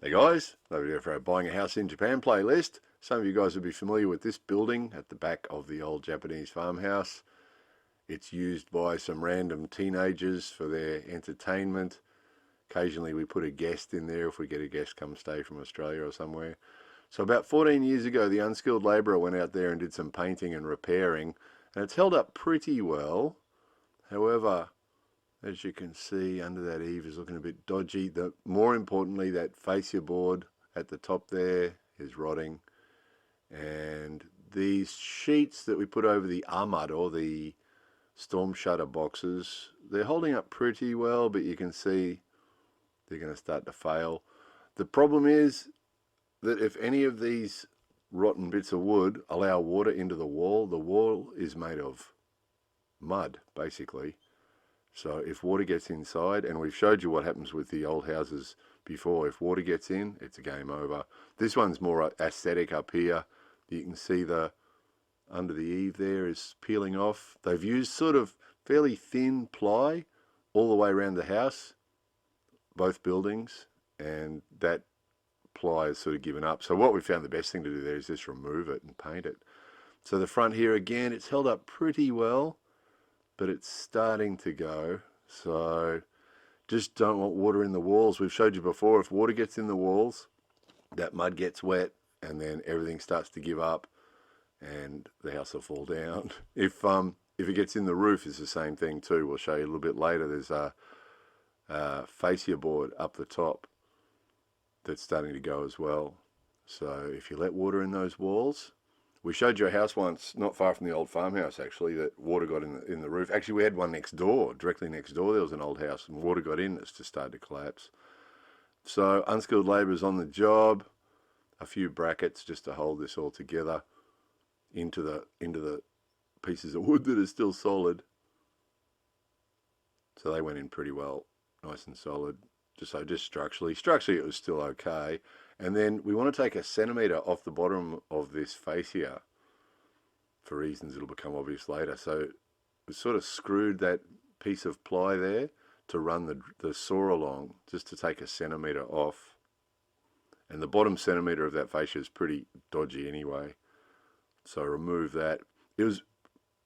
Hey guys, over here for our Buying a House in Japan playlist. Some of you guys will be familiar with this building at the back of the old Japanese farmhouse. It's used by some random teenagers for their entertainment. Occasionally we put a guest in there if we get a guest come stay from Australia or somewhere. So about 14 years ago, the Unskilled labourer went out there and did some painting and repairing, and it's held up pretty well. However, as you can see, under that eave is looking a bit dodgy. More importantly, that fascia board at the top there is rotting. And these sheets that we put over the amad, or the storm shutter boxes, they're holding up pretty well, but you can see they're going to start to fail. The problem is that if any of these rotten bits of wood allow water into the wall is made of mud, basically. So if water gets inside, and we've showed you what happens with the old houses before, if water gets in, it's a game over. This one's more aesthetic up here. You can see the under the eave there is peeling off. They've used sort of fairly thin ply all the way around the house, both buildings, and that ply has sort of given up. So what we found the best thing to do there is just remove it and paint it. So the front here, again, it's held up pretty well, but it's starting to go. So just don't want water in the walls. We've showed you before, if water gets in the walls, that mud gets wet and then everything starts to give up and the house will fall down. If it gets in the roof, it's the same thing too. We'll show you a little bit later. There's a fascia board up the top that's starting to go as well. So if you let water in those walls, we showed you a house once, not far from the old farmhouse actually, that water got in the roof. Actually, we had one next door, directly next door. There was an old house, and water got in. It's just started to collapse. So unskilled labourers on the job. A few brackets just to hold this all together into the pieces of wood that are still solid. So they went in pretty well, nice and solid. Just structurally. Structurally, it was still okay. And then we want to take a centimetre off the bottom of this fascia for reasons it'll become obvious later. So we sort of screwed that piece of ply there to run the saw along, just to take a centimetre off. And the bottom centimetre of that fascia is pretty dodgy anyway. So remove that. It was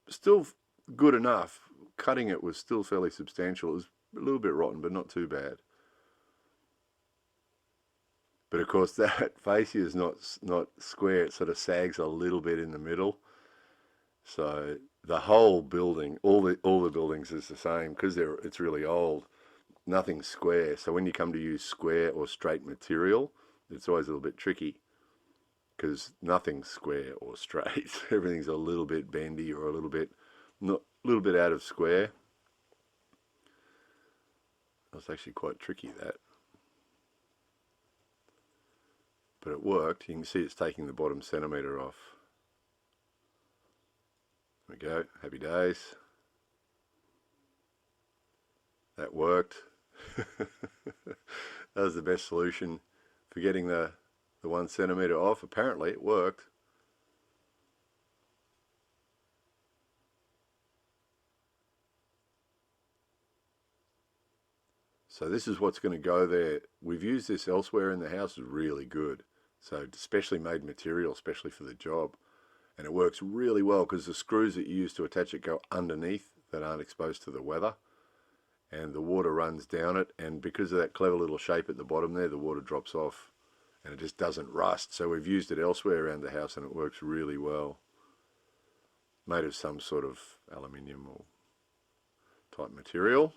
still good enough. Cutting it was still fairly substantial. It was a little bit rotten, but not too bad. But of course that fascia is not square, it sort of sags a little bit in the middle. So the whole building, all the buildings is the same because it's really old. Nothing's square. So when you come to use square or straight material, it's always a little bit tricky because nothing's square or straight. Everything's a little bit bendy or a little bit out of square. That's actually quite tricky, that. But it worked. You can see it's taking the bottom centimetre off. There we go, happy days. That worked. That was the best solution for getting the 1 centimetre off. Apparently it worked. So this is what's going to go there. We've used this elsewhere in the house. It's really good. So specially made material, especially for the job. And it works really well because the screws that you use to attach it go underneath that aren't exposed to the weather. And the water runs down it. And because of that clever little shape at the bottom there, the water drops off and it just doesn't rust. So we've used it elsewhere around the house and it works really well. Made of some sort of aluminium or type material.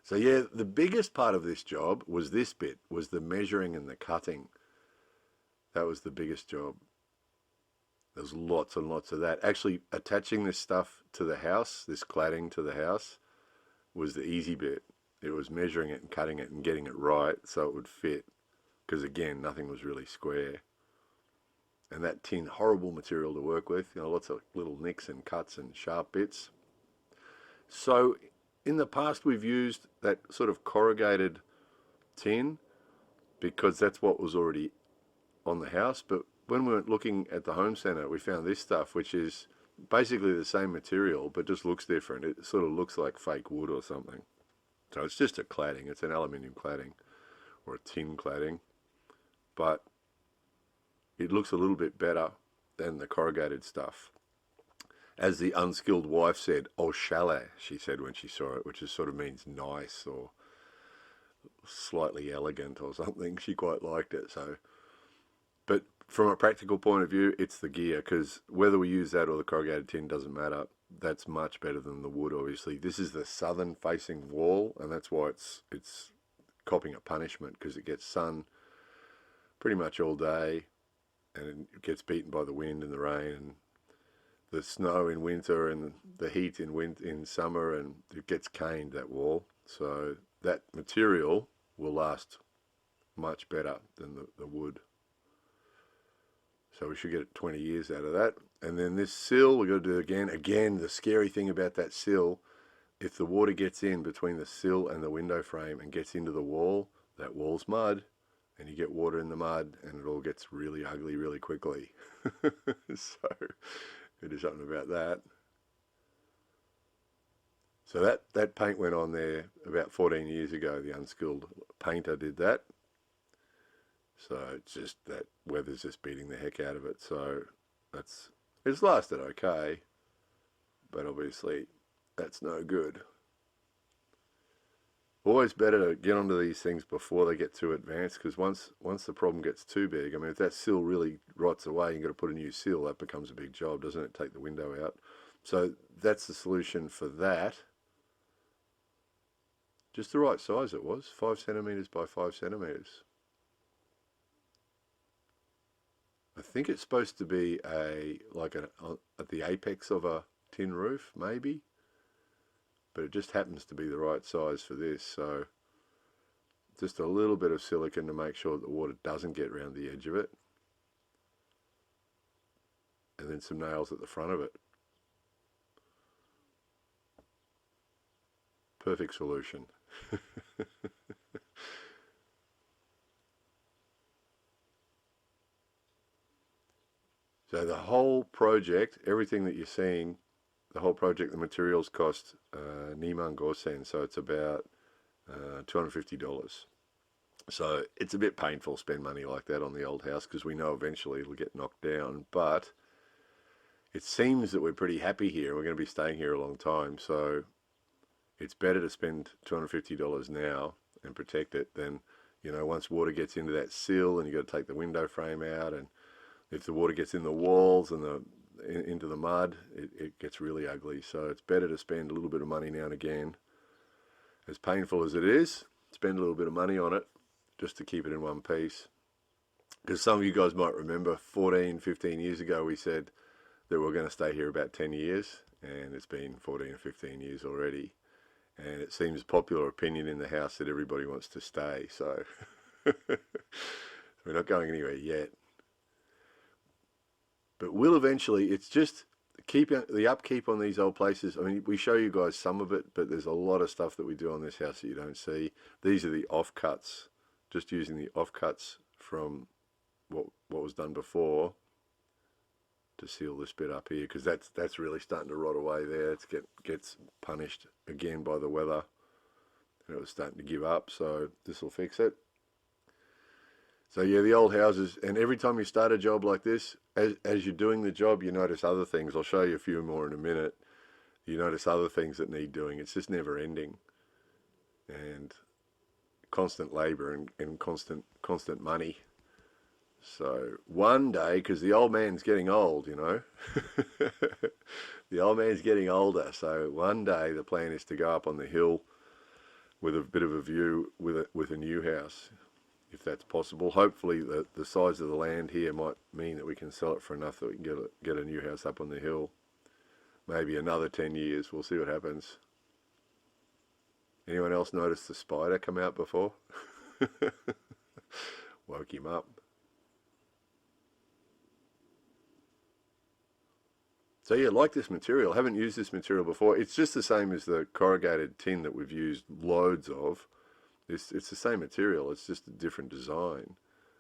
So yeah, the biggest part of this job was this bit, was the measuring and the cutting. That was the biggest job. There's lots and lots of that. Actually, attaching this stuff to the house, this cladding to the house, was the easy bit. It was measuring it and cutting it and getting it right so it would fit. Because again, nothing was really square. And that tin, horrible material to work with. You know, lots of little nicks and cuts and sharp bits. So in the past, we've used that sort of corrugated tin because that's what was already on the house. But when we went looking at the home centre, we found this stuff, which is basically the same material, but just looks different. It sort of looks like fake wood or something. So it's just a cladding. It's an aluminium cladding. or a tin cladding, but it looks a little bit better than the corrugated stuff. As the Unskilled wife said, "Oh, chalet," she said when she saw it, which is sort of means nice or slightly elegant or something. She quite liked it. So, but from a practical point of view, it's the gear, because whether we use that or the corrugated tin doesn't matter. That's much better than the wood, obviously. This is the southern facing wall, and that's why it's copping a punishment, because it gets sun pretty much all day, and it gets beaten by the wind and the rain and the snow in winter and the heat in summer, and it gets caned, that wall. So that material will last much better than the wood. So we should get 20 years out of that. And then this sill, we're going to do again. Again, the scary thing about that sill, if the water gets in between the sill and the window frame and gets into the wall, that wall's mud, and you get water in the mud, and it all gets really ugly really quickly. So we do something about that. So that paint went on there about 14 years ago. The Unskilled painter did that. So it's just that weather's just beating the heck out of it. So it's lasted okay, but obviously that's no good. Always better to get onto these things before they get too advanced, because once the problem gets too big, I mean, if that sill really rots away, you've got to put a new sill. That becomes a big job, doesn't it? Take the window out. So that's the solution for that. Just the right size it was, 5 centimeters by 5 centimeters. I think it's supposed to be at the apex of a tin roof, maybe, but it just happens to be the right size for this. So just a little bit of silicone to make sure that the water doesn't get around the edge of it, and then some nails at the front of it. Perfect solution. So the whole project, everything that you're seeing, the whole project, the materials cost Niman Gorsen, so it's about $250. So it's a bit painful to spend money like that on the old house, because we know eventually it'll get knocked down, but it seems that we're pretty happy here. We're going to be staying here a long time, so it's better to spend $250 now and protect it than, once water gets into that sill and you've got to take the window frame out, and if the water gets in the walls and into the mud, it gets really ugly. So it's better to spend a little bit of money now and again. As painful as it is, spend a little bit of money on it just to keep it in one piece. Because some of you guys might remember 14, 15 years ago we said that we're going to stay here about 10 years, and it's been 14 or 15 years already. And it seems popular opinion in the house that everybody wants to stay. So we're not going anywhere yet. But will eventually. It's just keep the upkeep on these old places. I mean, we show you guys some of it, but there's a lot of stuff that we do on this house that you don't see. These are the offcuts, just using the offcuts from what was done before to seal this bit up here, because that's really starting to rot away there. It gets punished again by the weather, and it was starting to give up. So this will fix it. So yeah, the old houses, and every time you start a job like this, as you're doing the job, you notice other things. I'll show you a few more in a minute. You notice other things that need doing. It's just never ending, and constant labour and constant money. So one day, because the old man's getting old, the old man's getting older. So one day the plan is to go up on the hill with a bit of a view with a new house, if that's possible. Hopefully the size of the land here might mean that we can sell it for enough that we can get a new house up on the hill. Maybe another 10 years. We'll see what happens. Anyone else notice the spider come out before? Woke him up. So yeah, like this material. I haven't used this material before. It's just the same as the corrugated tin that we've used loads of. It's the same material. It's just a different design.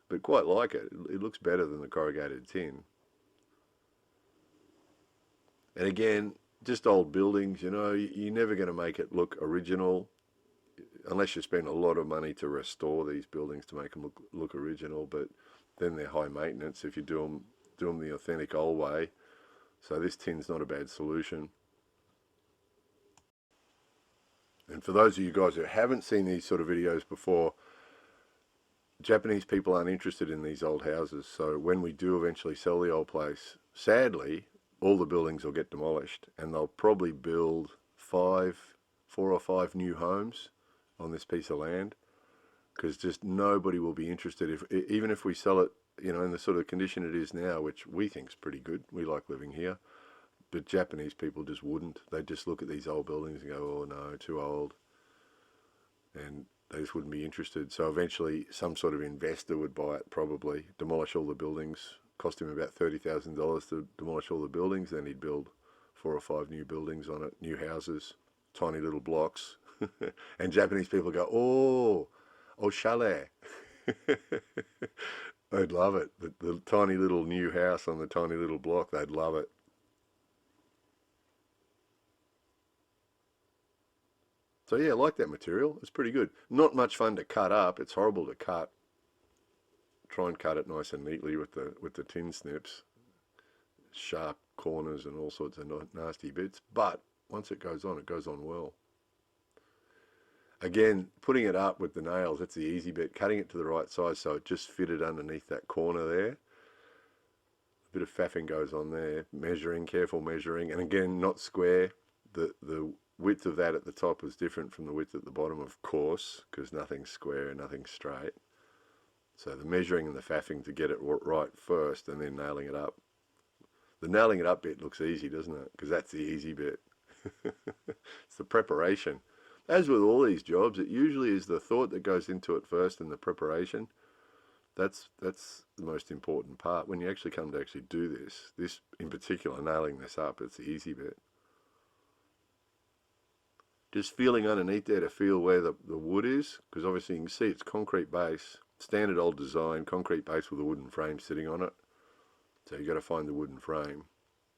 But quite like it. It looks better than the corrugated tin. And again, just old buildings, you're never going to make it look original. unless you spend a lot of money to restore these buildings to make them look original, but then they're high maintenance if you do them the authentic old way. So this tin's not a bad solution. And for those of you guys who haven't seen these sort of videos before, Japanese people aren't interested in these old houses. So when we do eventually sell the old place, sadly, all the buildings will get demolished, and they'll probably build 4 or 5 new homes on this piece of land, because just nobody will be interested. Even if we sell it, you know, in the sort of condition it is now, which we think is pretty good. We like living here. But Japanese people just wouldn't. They'd just look at these old buildings and go, oh no, too old. And they just wouldn't be interested. So eventually some sort of investor would buy it, probably, demolish all the buildings. Cost him about $30,000 to demolish all the buildings. Then he'd build 4 or 5 new buildings on it, new houses, tiny little blocks. And Japanese people go, oh, chalet. They'd love it. The tiny little new house on the tiny little block, they'd love it. So yeah, I like that material. It's pretty good. Not much fun to cut up. It's horrible to cut. Try and cut it nice and neatly with the tin snips. Sharp corners and all sorts of nasty bits. But once it goes on well. Again, putting it up with the nails, that's the easy bit. Cutting it to the right size so it just fitted underneath that corner there. A bit of faffing goes on there. Measuring, careful measuring. And again, not square. The width of that at the top was different from the width at the bottom, of course, because nothing's square and nothing's straight. So the measuring and the faffing to get it right first, and then nailing it up. The nailing it up bit looks easy, doesn't it? Because that's the easy bit. It's the preparation. As with all these jobs, it usually is the thought that goes into it first and the preparation. That's the most important part. When you actually come to actually do this in particular, nailing this up, it's the easy bit. Just feeling underneath there to feel where the wood is, because obviously you can see it's concrete base, standard old design, concrete base with a wooden frame sitting on it. So you've got to find the wooden frame.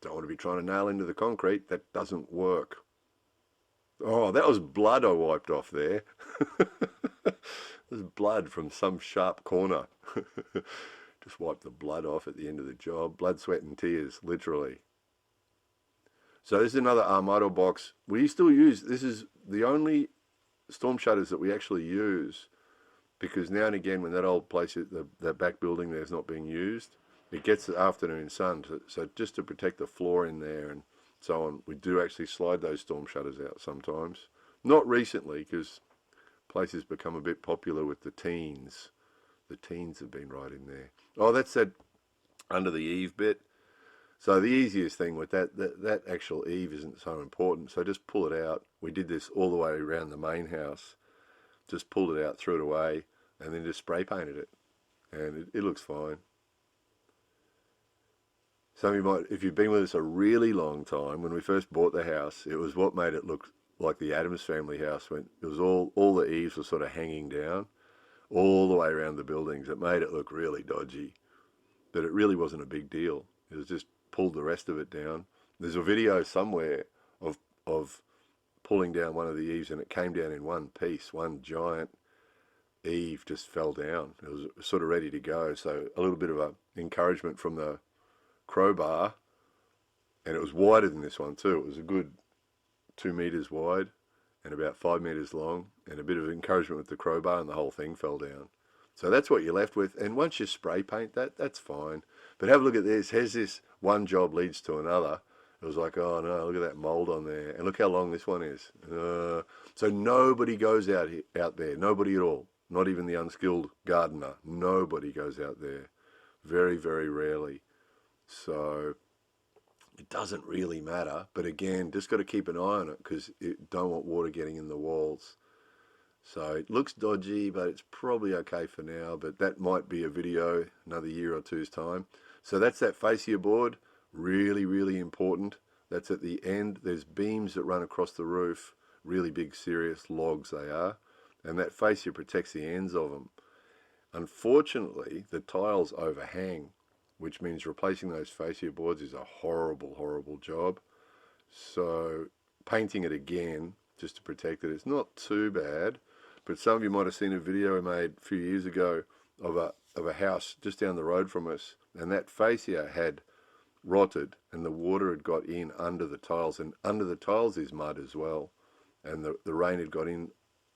Don't want to be trying to nail into the concrete. That doesn't work. Oh, that was blood I wiped off there. There's blood from some sharp corner. Just wiped the blood off at the end of the job. Blood, sweat and tears, literally. So this is another Armato box. We still use, this is the only storm shutters that we actually use, because now and again when that old place, that back building there's not being used, it gets the afternoon sun. So just to protect the floor in there and so on, we do actually slide those storm shutters out sometimes. Not recently, because places become a bit popular with the teens. The teens have been right in there. Oh, that's that under the eave bit. So the easiest thing with that actual eave isn't so important. So just pull it out. We did this all the way around the main house. Just pulled it out, threw it away, and then just spray painted it. And it looks fine. Some of you might, if you've been with us a really long time, when we first bought the house, it was what made it look like the Addams Family house. When it was all the eaves were sort of hanging down all the way around the buildings. It made it look really dodgy. But it really wasn't a big deal. It was just pulled the rest of it down. There's a video somewhere of pulling down one of the eaves, and it came down in one piece. One giant eave just fell down. It was sort of ready to go. So a little bit of a encouragement from the crowbar, and it was wider than this one too. It was a good 2 meters wide and about 5 meters long, and a bit of encouragement with the crowbar, and the whole thing fell down. So that's what you're left with. And once you spray paint that, that's fine. But have a look at this. Here's this one job leads to another. It was like, oh no, look at that mold on there. And look how long this one is. So nobody goes out there. Nobody at all. Not even the unskilled gardener. Nobody goes out there. Very, very rarely. So it doesn't really matter. But again, just got to keep an eye on it, because you don't want water getting in the walls. So it looks dodgy, but it's probably okay for now. But that might be a video another year or two's time. So that's that fascia board. Really, really important. That's at the end. There's beams that run across the roof. Really big, serious logs they are. And that fascia protects the ends of them. Unfortunately, the tiles overhang, which means replacing those fascia boards is a horrible, horrible job. So painting it again, just to protect it, it's not too bad. But some of you might have seen a video I made a few years ago of a house just down the road from us, and that fascia had rotted, and the water had got in under the tiles, and under the tiles is mud as well, and the rain had got in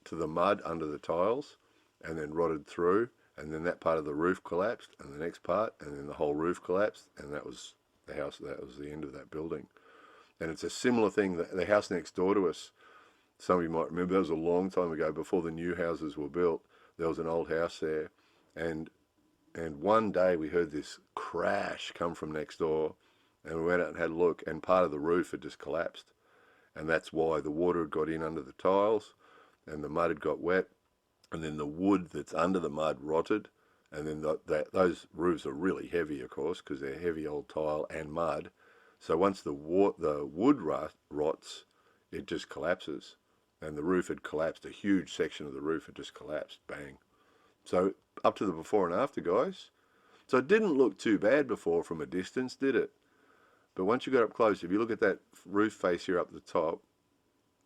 to the mud under the tiles, and then rotted through, and then that part of the roof collapsed, and the next part, and then the whole roof collapsed, and that was the house. That was the end of that building. And it's a similar thing. The house next door to us, some of you might remember, that was a long time ago, before the new houses were built. There was an old house there, and one day we heard this crash come from next door, and we went out and had a look, and part of the roof had just collapsed, and that's why the water had got in under the tiles, and the mud had got wet, and then the wood that's under the mud rotted, and then those roofs are really heavy, of course, because they're heavy old tile and mud. So once the wood rots, it just collapses, and the roof had collapsed. A huge section of the roof had just collapsed, bang. So up to the before and after, guys. So it didn't look too bad before from a distance, did it? But once you got up close, if you look at that roof face here up the top,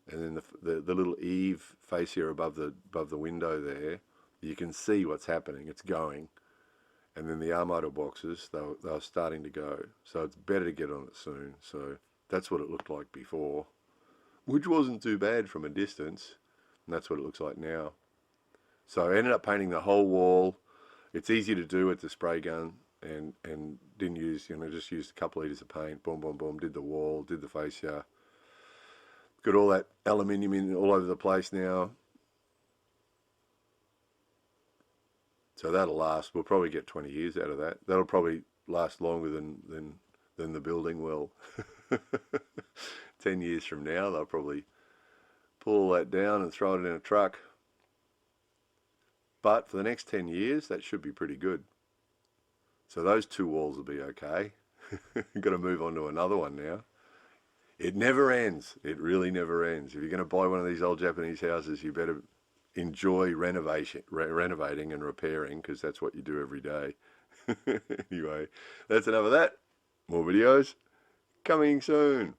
and then the little eave face here above the window there, you can see what's happening. It's going. And then the armado boxes, they were starting to go. So it's better to get on it soon. So that's what it looked like before, which wasn't too bad from a distance. And that's what it looks like now. So I ended up painting the whole wall. It's easy to do with the spray gun, and didn't use, just used a couple litres of paint. Boom, boom, boom. Did the wall, did the fascia. Got all that aluminium in all over the place now. So that'll last. We'll probably get 20 years out of that. That'll probably last longer than the building will. 10 years from now, they'll probably pull all that down and throw it in a truck. But for the next 10 years, that should be pretty good. So those two walls will be okay. Got to move on to another one now. It never ends. It really never ends. If you're going to buy one of these old Japanese houses, you better enjoy renovating and repairing, because that's what you do every day. Anyway, that's enough of that. More videos coming soon.